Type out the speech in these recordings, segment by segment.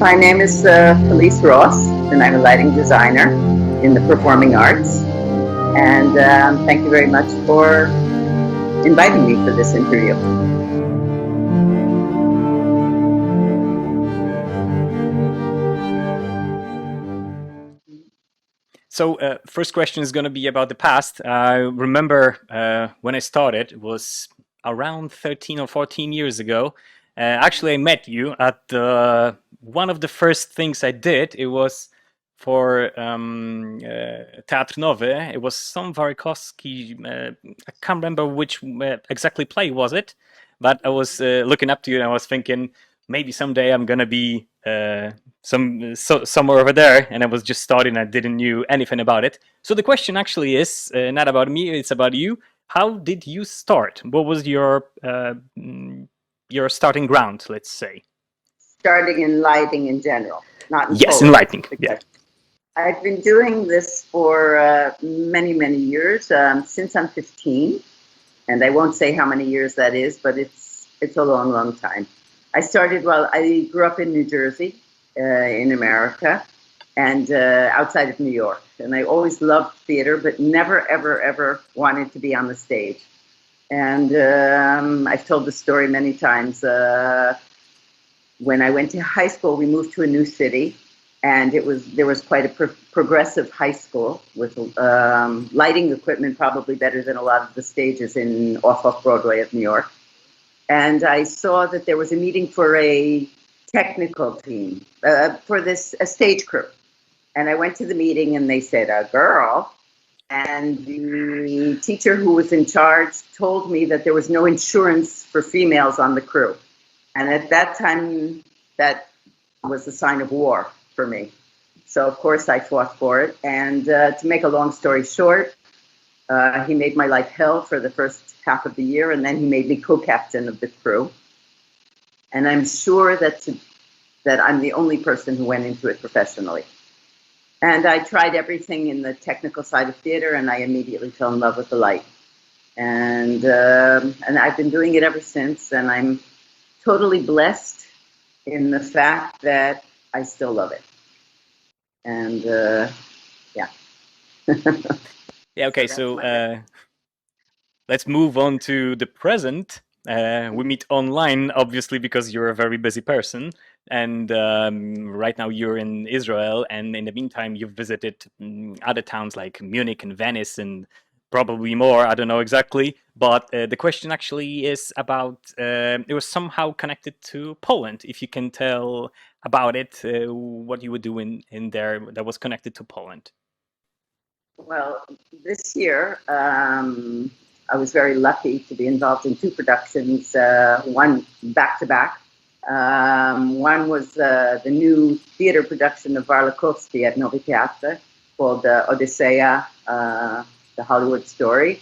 My name is Felice Ross, and I'm a lighting designer in the performing arts. And thank you very much for inviting me for this interview. So first question is going to be about the past. I remember when I started, it was around 13 or 14 years ago. Actually, I met you at one of the first things I did. It was for Teatr Nowy. It was some Warlikowski, I can't remember which exactly play was it, but I was looking up to you and I was thinking, maybe someday I'm going to be somewhere over there, and I was just starting. I didn't knew anything about it. So the question actually is not about me; it's about you. How did you start? What was your starting ground? Let's say. Starting in lighting in general, not in yes, Poland, in lighting. Yeah. I've been doing this for many years, since I'm 15, and I won't say how many years that is, but it's a long time. I started I grew up in New Jersey, in America, and outside of New York. And I always loved theater, but never, ever wanted to be on the stage. And I've told the story many times. When I went to high school, we moved to a new city, and there was quite a progressive high school with lighting equipment, probably better than a lot of the stages off Broadway of New York. And I saw that there was a meeting for a technical team, for a stage crew. And I went to the meeting and they said, a girl. And the teacher who was in charge told me that there was no insurance for females on the crew. And at that time, that was a sign of war for me. So of course I fought for it. And to make a long story short, he made my life hell for the first half of the year, and then he made me co-captain of the crew. And I'm sure that I'm the only person who went into it professionally. And I tried everything in the technical side of theater, and I immediately fell in love with the light. And I've been doing it ever since, and I'm totally blessed in the fact that I still love it. And yeah. Yeah. Okay. So let's move on to the present. We meet online, obviously, because you're a very busy person. And right now you're in Israel. And in the meantime, you've visited other towns like Munich and Venice and probably more. I don't know exactly. But the question actually is about, it was somehow connected to Poland. If you can tell about it, what you were doing in there that was connected to Poland. Well, this year, I was very lucky to be involved in two productions, one back-to-back. One was the new theater production of Warlikowski at Nowy Teatr called Odyssea, the Hollywood Story.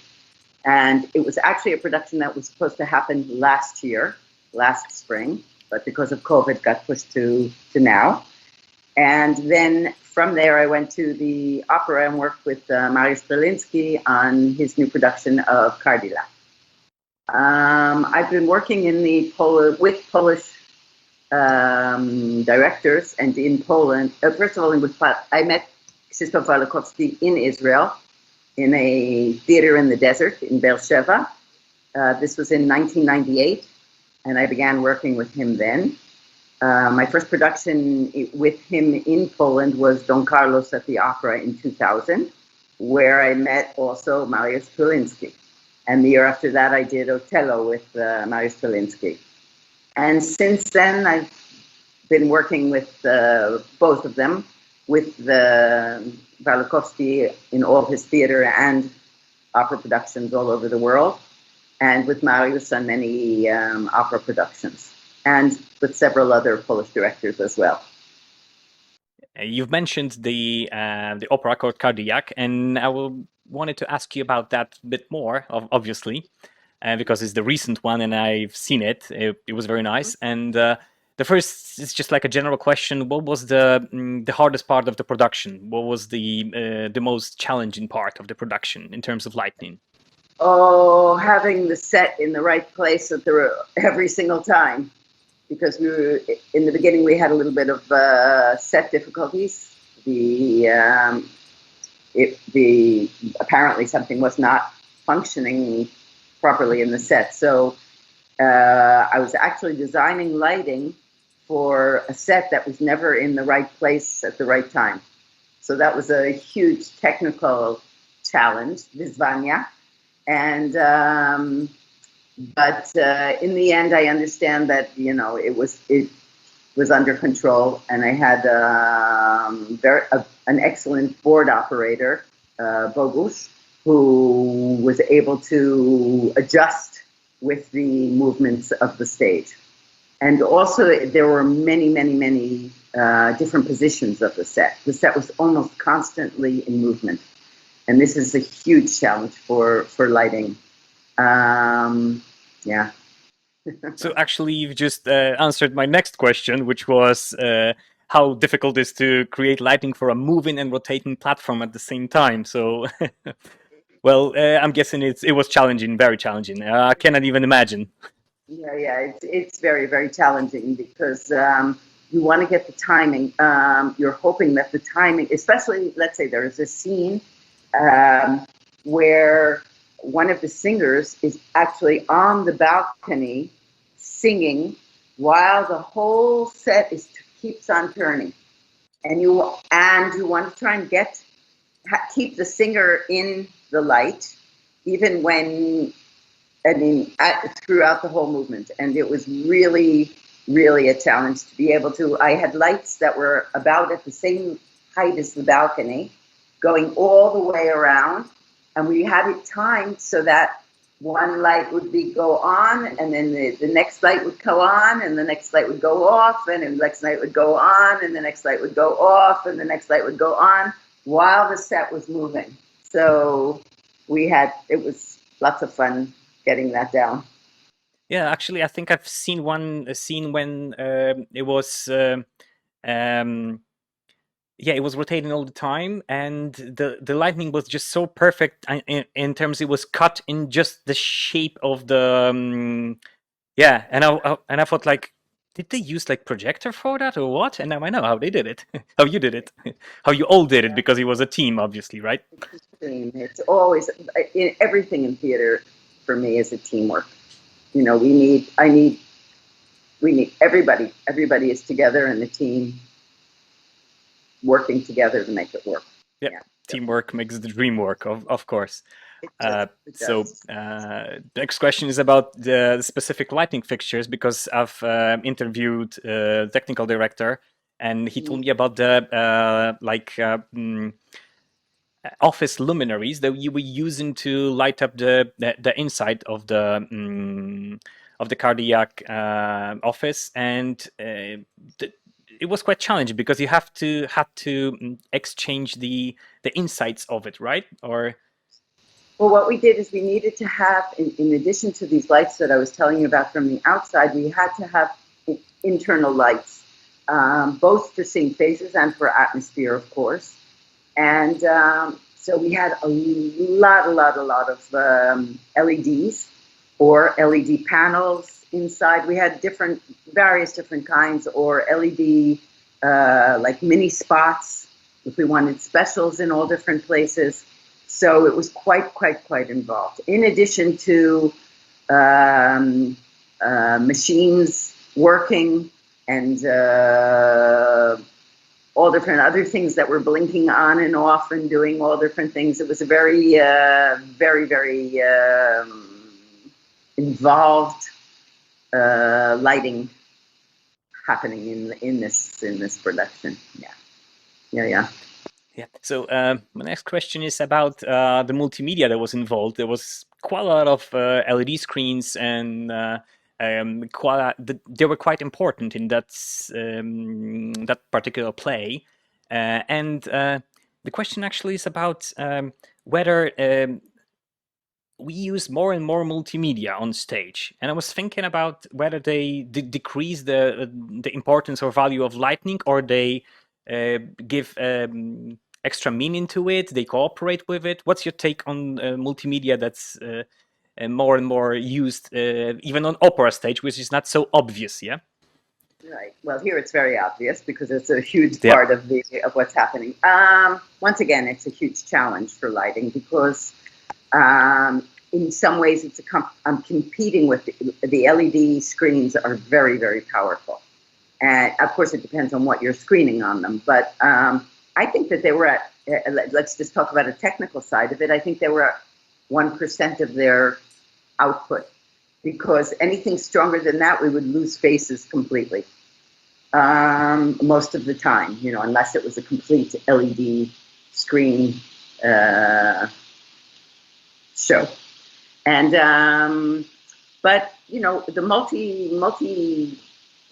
And it was actually a production that was supposed to happen last spring, but because of COVID got pushed to now. And then from there, I went to the opera and worked with Mariuszem Trelińskim on his new production of Cardila. I've been working with Polish directors and in Poland. First of all, I met Krzysztofem Warlikowskim in Israel in a theater in the desert in Beersheba. This was in 1998, and I began working with him then. My first production with him in Poland was Don Carlos at the Opera in 2000, where I met also Mariuszem Trelińskim. And the year after that, I did Othello with Mariuszem Trelińskim. And since then, I've been working with both of them, with Warlikowski in all his theater and opera productions all over the world, and with Mariusz on many opera productions, and with several other Polish directors as well. You've mentioned the opera called Cardiac, and I wanted to ask you about that a bit more, obviously, because it's the recent one, and I've seen it. It was very nice. And the first is just like a general question: what was the hardest part of the production? What was the most challenging part of the production in terms of lighting? Oh, having the set in the right place every single time. because in the beginning we had a little bit of set difficulties. Apparently something was not functioning properly in the set. So I was actually designing lighting for a set that was never in the right place at the right time. So that was a huge technical challenge, vyzwania. And but in the end, I understand that it was under control, and I had an excellent board operator, Bogusz, who was able to adjust with the movements of the stage. And also, there were many, many, many different positions of the set. The set was almost constantly in movement. And this is a huge challenge for lighting. Yeah. So actually, you've just answered my next question, which was how difficult it is to create lighting for a moving and rotating platform at the same time. So, well, I'm guessing it was challenging, very challenging. I cannot even imagine. Yeah, it's very, very challenging because you want to get the timing. You're hoping that the timing, especially, let's say there is a scene where one of the singers is actually on the balcony singing while the whole set keeps on turning, and you want to try and keep the singer in the light, even when throughout the whole movement. And it was really, really a challenge to be able to. I had lights that were about at the same height as the balcony, going all the way around, and we had it timed so that one light would go on, and then the next light would go on, and the next light would go off, and the next light would go on, and the next light would go off, and the next light would go on, while the set was moving. So it was lots of fun getting that down. Yeah, actually, I think I've seen a scene when it was it was rotating all the time, and the lightning was just so perfect in terms it was cut in just the shape of the and I thought, like, did they use like projector for that or what? And now I know how they did it, how you did it, how you all did it, because it was a team, obviously, right? It's a team. It's always everything in theater for me is a teamwork. We need everybody. Everybody is together in the team, working together to make it work. Yeah. Teamwork makes the dream work, of course. So next question is about the specific lighting fixtures, because I've interviewed the technical director, and he told me about the office luminaries that you were using to light up the inside of the cardiac office, and it was quite challenging because you had to exchange the insides of it, right? Or well, what we did is we needed to have, in addition to these lights that I was telling you about from the outside, we had to have internal lights, both for seeing faces and for atmosphere, of course. And so we had a lot of LEDs or LED panels inside. We had various different kinds, or LED like mini spots if we wanted specials in all different places. So it was quite involved. In addition to machines working and all different other things that were blinking on and off and doing all different things. It was a very involved lighting happening in this production. Yeah. So my next question is about the multimedia that was involved. There was quite a lot of LED screens, and they were quite important in that particular play. And the question actually is about whether we use more and more multimedia on stage. And I was thinking about whether they decrease the importance or value of lighting, or they give extra meaning to it, they cooperate with it. What's your take on multimedia that's more and more used, even on opera stage, which is not so obvious, yeah? Right. Well, here it's very obvious because it's a huge part of what's happening. Once again, it's a huge challenge for lighting because in some ways I'm competing with the LED screens are very, very powerful. And of course, it depends on what you're screening on them. But I think that they were at, let's just talk about a technical side of it. I think they were at 1% of their output, because anything stronger than that, we would lose faces completely. Most of the time, unless it was a complete LED screen show. And but the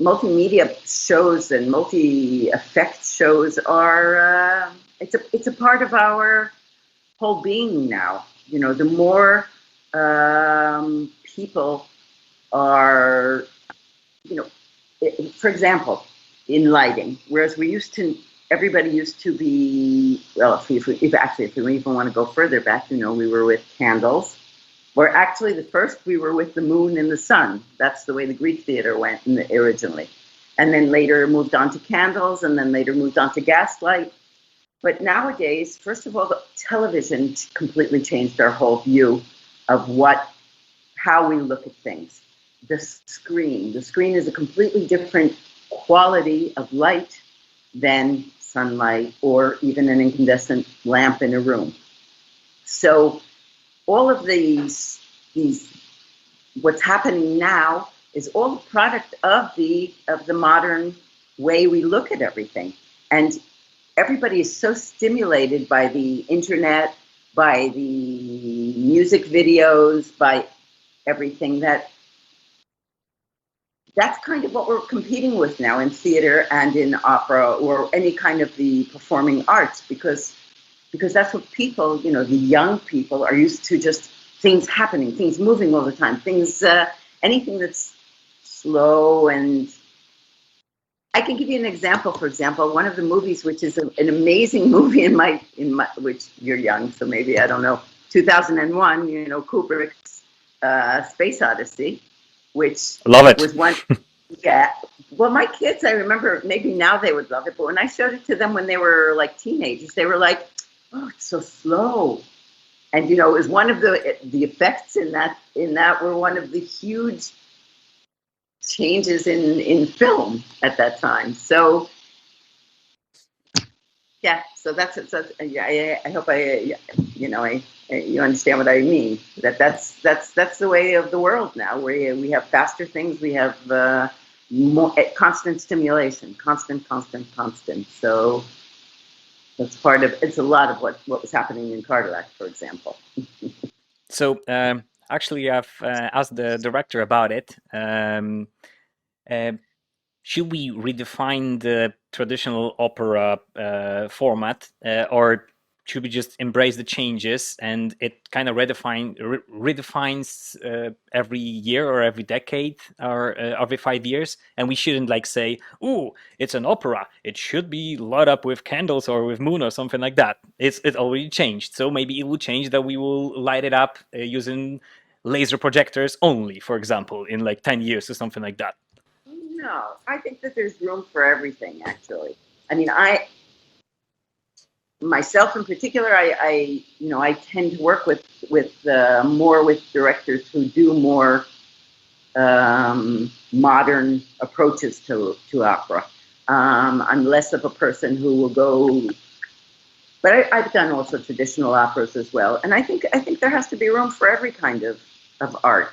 multimedia shows and multi-effect shows are it's a part of our whole being now. The more people are, for example, in lighting, whereas everybody used to be, well, if we even want to go further back, we were with candles, or actually we were with the moon and the sun. That's the way the Greek theater went originally. And then later moved on to candles, and then later moved on to gaslight. But nowadays, first of all, the television completely changed our whole view of how we look at things. The screen is a completely different quality of light than sunlight or even an incandescent lamp in a room. So all of these what's happening now is all the product of the modern way we look at everything. And everybody is so stimulated by the internet, by the music videos, by everything that's kind of what we're competing with now in theater and in opera or any kind of the performing arts, because that's what people, the young people are used to, just things happening, things moving all the time, things, anything that's slow. And I can give you an example. For example, one of the movies, which is an amazing movie in my, which you're young, so maybe, I don't know, 2001, Kubrick's Space Odyssey, which love it. Was one. Yeah. Well, my kids, I remember, maybe now they would love it, but when I showed it to them when they were like teenagers, they were like, "Oh, it's so slow." And it was one of the effects in that were one of the huge changes in film at that time. So yeah, so that's I hope you understand what I mean. That's the way of the world now. We have faster things. We have more constant stimulation, constant. So that's it's a lot of what was happening in Cardillac, for example. So actually, I've asked the director about it. Should we redefine the traditional opera format, or should we just embrace the changes and it kind of redefines every year or every decade or every 5 years? And we shouldn't say, "Ooh, it's an opera. It should be lit up with candles or with moon or something like that." It already changed. So maybe it will change that we will light it up using laser projectors only, for example, in 10 years or something like that. No, I think that there's room for everything, actually. I mean, myself in particular, I tend to work with more with directors who do more modern approaches to opera. I'm less of a person who will go, but I've done also traditional operas as well, and I think there has to be room for every kind of art.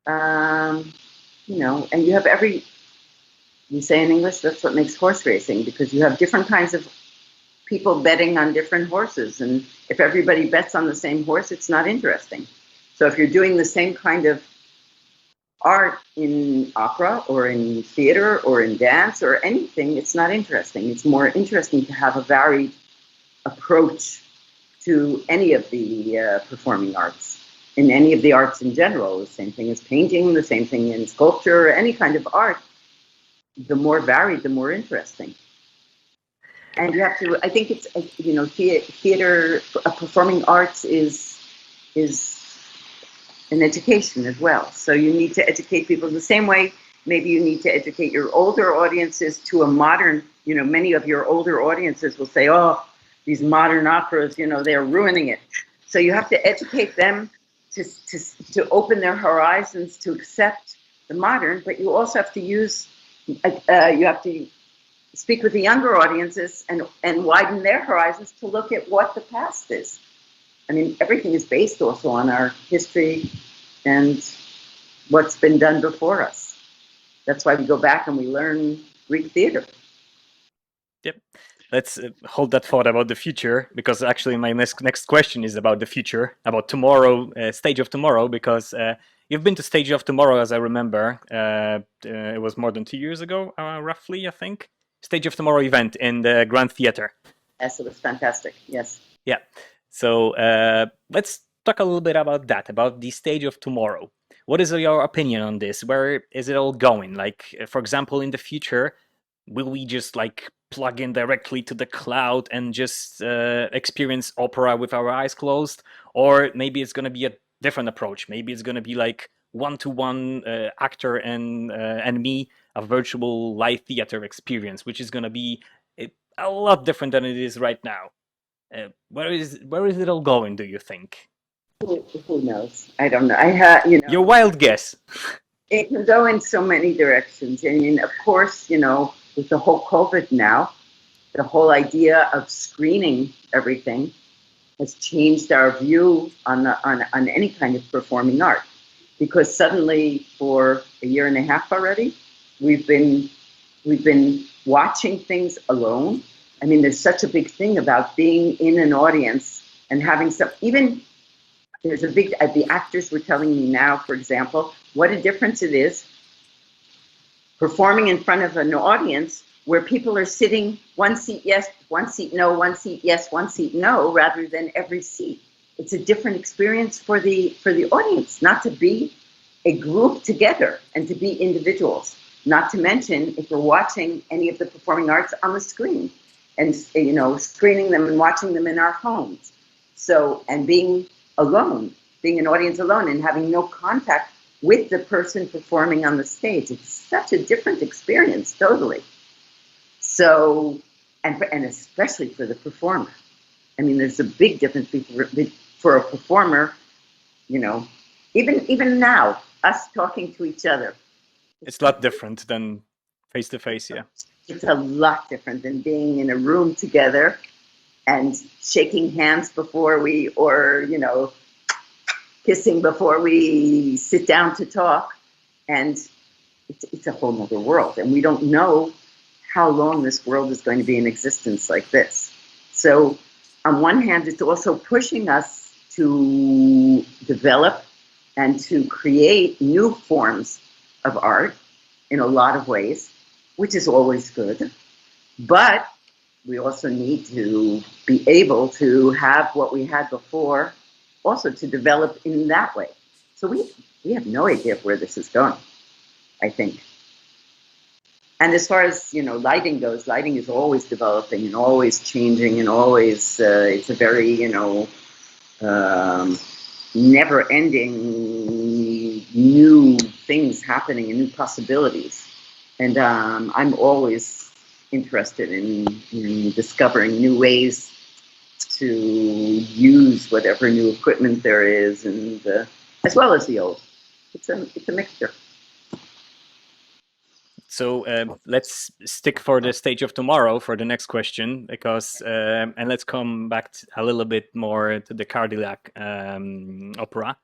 And you have we say in English, that's what makes horse racing, because you have different kinds of people betting on different horses. And if everybody bets on the same horse, it's not interesting. So if you're doing the same kind of art in opera or in theater or in dance or anything, it's not interesting. It's more interesting to have a varied approach to any of the performing arts. In any of the arts in general, the same thing as painting, the same thing in sculpture, any kind of art. The more varied, the more interesting. And you have to, I think it's, theater, performing arts is an education as well. So you need to educate people the same way, maybe you need to educate your older audiences to a modern, many of your older audiences will say, oh, these modern operas, they're ruining it. So you have to educate them to open their horizons, to accept the modern, but you also have to use, you have to speak with the younger audiences and widen their horizons to look at what the past is. I mean, everything is based also on our history and what's been done before us. That's why we go back and we learn Greek theater. Yep. Let's hold that thought about the future, because actually my next question is about the future, about tomorrow, Stage of Tomorrow, because you've been to Stage of Tomorrow, as I remember. It was more than 2 years ago, roughly, I think. Stage of Tomorrow event in the Grand Theater. Yes, it was fantastic. Yes. Yeah. So let's talk a little bit about that, about the Stage of Tomorrow. What is your opinion on this? Where is it all going? Like, for example, in the future, will we just like plug in directly to the cloud and just experience opera with our eyes closed? Or maybe it's going to be a different approach. Maybe it's going to be like one-to-one actor and me, a virtual live theater experience, which is going to be a lot different than it is right now. Where is it all going, do you think? Who knows? I don't know. Your wild guess. It can go in so many directions. I mean, of course, with the whole COVID now, the whole idea of screening everything has changed our view on any kind of performing art. Because suddenly, for a year and a half already, we've been watching things alone. I mean, there's such a big thing about being in an audience and having there's a big, the actors were telling me now, for example, what a difference it is performing in front of an audience where people are sitting one seat yes, one seat no, one seat yes, one seat no, rather than every seat. It's a different experience for the audience, not to be a group together and to be individuals. Not to mention if we're watching any of the performing arts on the screen and screening them and watching them in our homes. So, and being alone, being an audience alone and having no contact with the person performing on the stage. It's such a different experience, totally. So, and especially for the performer. I mean, there's a big difference for a performer, even now, us talking to each other. It's a lot different than face-to-face, yeah. It's a lot different than being in a room together and shaking hands before kissing before we sit down to talk. And it's a whole other world. And we don't know how long this world is going to be in existence like this. So on one hand, it's also pushing us to develop and to create new forms of art in a lot of ways, which is always good. But we also need to be able to have what we had before, also to develop in that way. So we have no idea where this is going, I think. And as far as lighting goes, lighting is always developing and always changing and always it's a very never-ending new things happening and new possibilities. And I'm always interested in discovering new ways to use whatever new equipment there is, and as well as the old. It's a mixture. So let's stick for the Stage of Tomorrow for the next question, because and let's come back a little bit more to the Cadillac opera.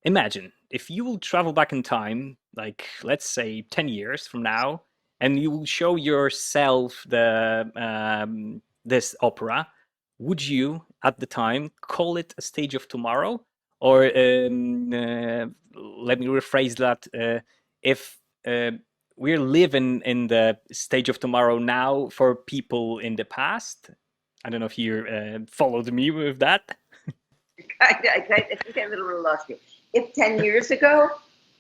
Imagine if you will travel back in time, like let's say 10 years from now, and you will show yourself this opera. Would you, at the time, call it a Stage of Tomorrow? Or let me rephrase that. If we're living in the Stage of Tomorrow now for people in the past, I don't know if you followed me with that. I think I a little lost you. If 10 years ago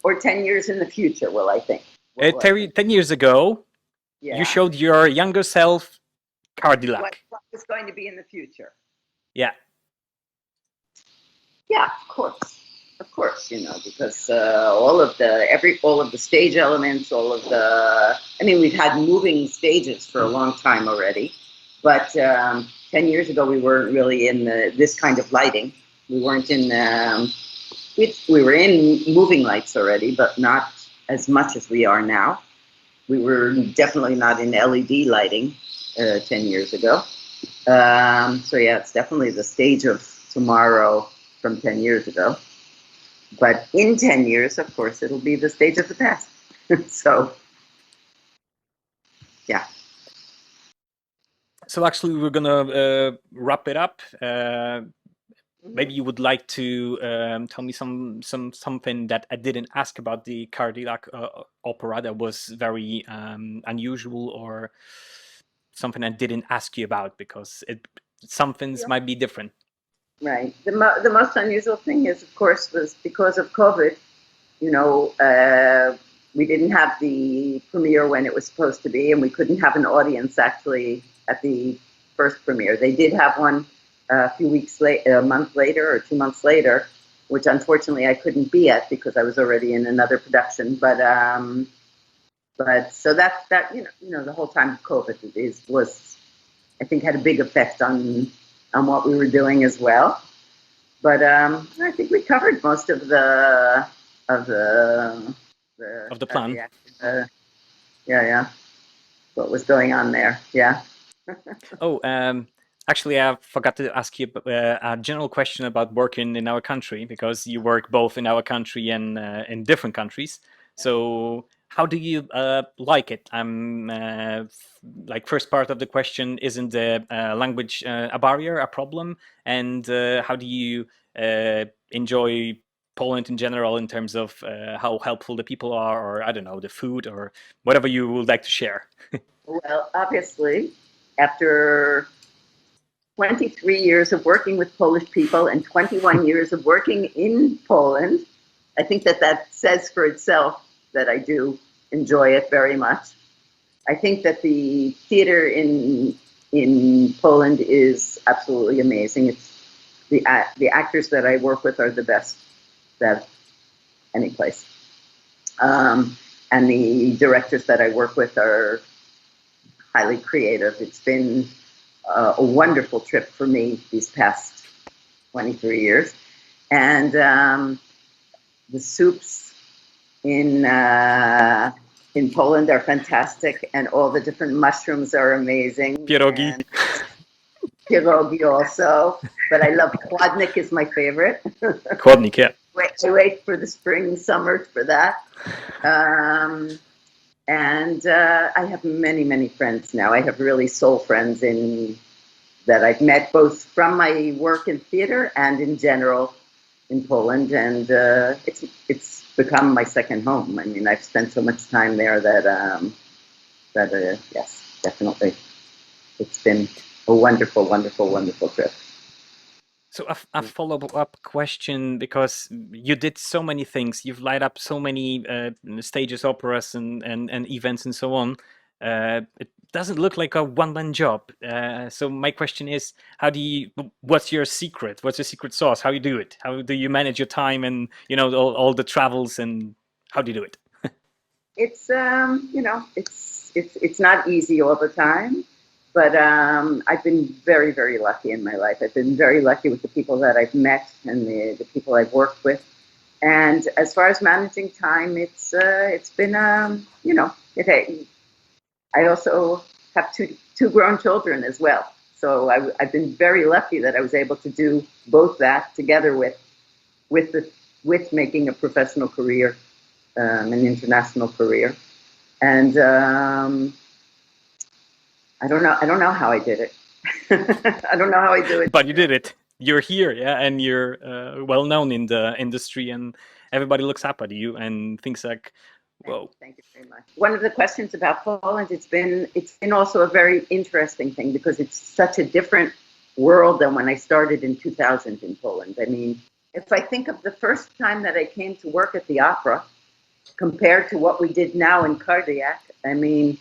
or 10 years in the future, well, I think. 10 years ago, you showed your younger self Cadillac. What was going to be in the future? Yeah. Yeah, of course. of course, because all of the stage elements, we've had moving stages for a long time already, but 10 years ago we weren't really in this kind of lighting. We weren't in. We were in moving lights already, but not as much as we are now. We were definitely not in LED lighting 10 years ago. So yeah, it's definitely the stage of tomorrow from 10 years ago. But in 10 years, of course, it'll be the stage of the past. So, yeah. So actually, we're gonna wrap it up. Maybe you would like to tell me something that I didn't ask about the Cardillac opera that was very unusual, or something I didn't ask you about because some things might be different. Right. The most unusual thing is, of course, was because of COVID. We didn't have the premiere when it was supposed to be, and we couldn't have an audience actually at the first premiere. They did have one a few weeks later, a month later or 2 months later, which unfortunately I couldn't be at because I was already in another production. But so that the whole time of COVID was I think had a big effect on what we were doing as well. But I think we covered most of the plan. Yeah. What was going on there? Yeah. Actually, I forgot to ask you a general question about working in our country, because you work both in our country and in different countries. So how do you like it? First part of the question, isn't the language a barrier, a problem? And how do you enjoy Poland in general in terms of how helpful the people are, or I don't know, the food, or whatever you would like to share? Well, obviously, after 23 years of working with Polish people and 21 years of working in Poland, I think that says for itself that I do enjoy it very much. I think that the theater in Poland is absolutely amazing. It's the actors that I work with are the best that any place. And the directors that I work with are highly creative. It's been a wonderful trip for me these past 23 years. And the soups in Poland are fantastic, and all the different mushrooms are amazing. Pierogi. Pierogi also, but I love chłodnik is my favorite. Chłodnik, yeah. Wait for the spring, summer for that. And I have many, many friends now. I have really soul friends that I've met both from my work in theater and in general in Poland, and it's become my second home. I mean, I've spent so much time there that yes, definitely, it's been a wonderful, wonderful, wonderful trip. So a follow-up question, because you did so many things. You've light up so many stages, operas, and events and so on. It doesn't look like a one-man job. So my question is, what's your secret? What's your secret sauce? How you do it? How do you manage your time and all the travels, and how do you do it? It's it's not easy all the time. But I've been very, very lucky in my life. I've been very lucky with the people that I've met and the people I've worked with. And as far as managing time, it's been I also have two grown children as well. So I've been very lucky that I was able to do both that together with making a professional career, an international career, and. I don't know how I did it. I don't know how I do it. But you did it. You're here, yeah, and you're well known in the industry, and everybody looks up at you and thinks like, "Whoa!" Thank you very much. One of the questions about Poland, it's been also a very interesting thing, because it's such a different world than when I started in 2000 in Poland. I mean, if I think of the first time that I came to work at the opera, compared to what we did now in Cardillac, I mean,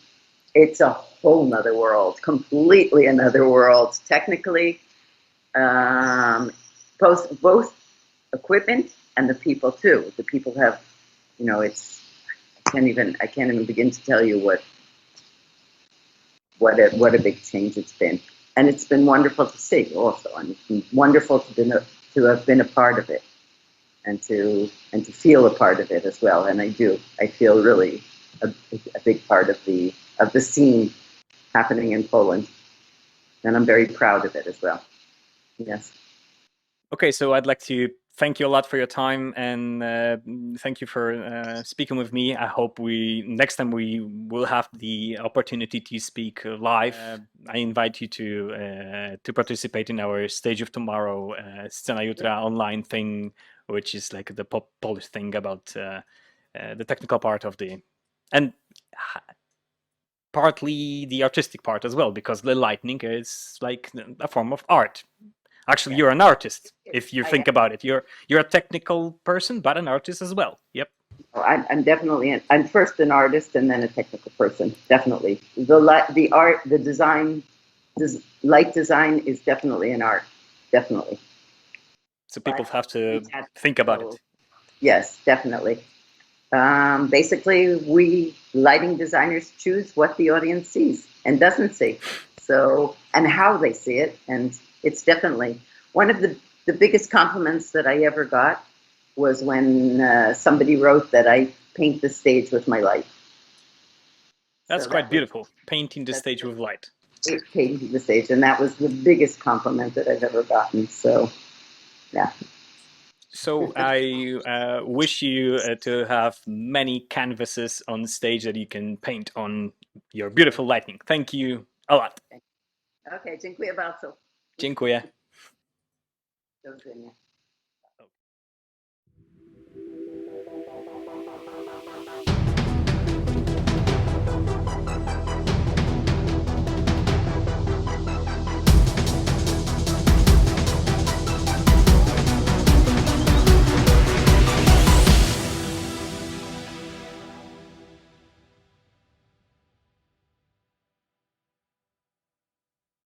it's a whole nother world, completely another world. Technically, both equipment and the people too. The people have, you know, it's I can't even begin to tell you what a big change it's been, and it's been wonderful to see also, and it's been wonderful to have been a part of it, and to feel a part of it as well. And I feel really a big part of the scene happening in Poland, and I'm very proud of it as well. Yes. Okay, so I'd like to thank you a lot for your time, and thank you for speaking with me. I hope next time we will have the opportunity to speak live. I invite you to participate in our Stage of Tomorrow Scena Jutra online thing, which is like the Polish thing about the technical part of and partly the artistic part as well, because the lightning is like a form of art. Actually, you're an artist, if you think about it. You're a technical person, but an artist as well. Yep. Oh, I'm definitely I'm first an artist and then a technical person. Definitely, the art, the design, light design is definitely an art. Definitely. So people have to think about it. Yes, definitely. Basically, we lighting designers choose what the audience sees and doesn't see. So, and how they see it, and it's definitely one of the biggest compliments that I ever got was when somebody wrote that I paint the stage with my light. That's quite beautiful, painting the stage with light. Painting the stage, and that was the biggest compliment that I've ever gotten. So, yeah. So I wish you to have many canvases on stage that you can paint on your beautiful lighting. Thank you a lot. Okay, dziękuję bardzo. Dziękuję. Do widzenia.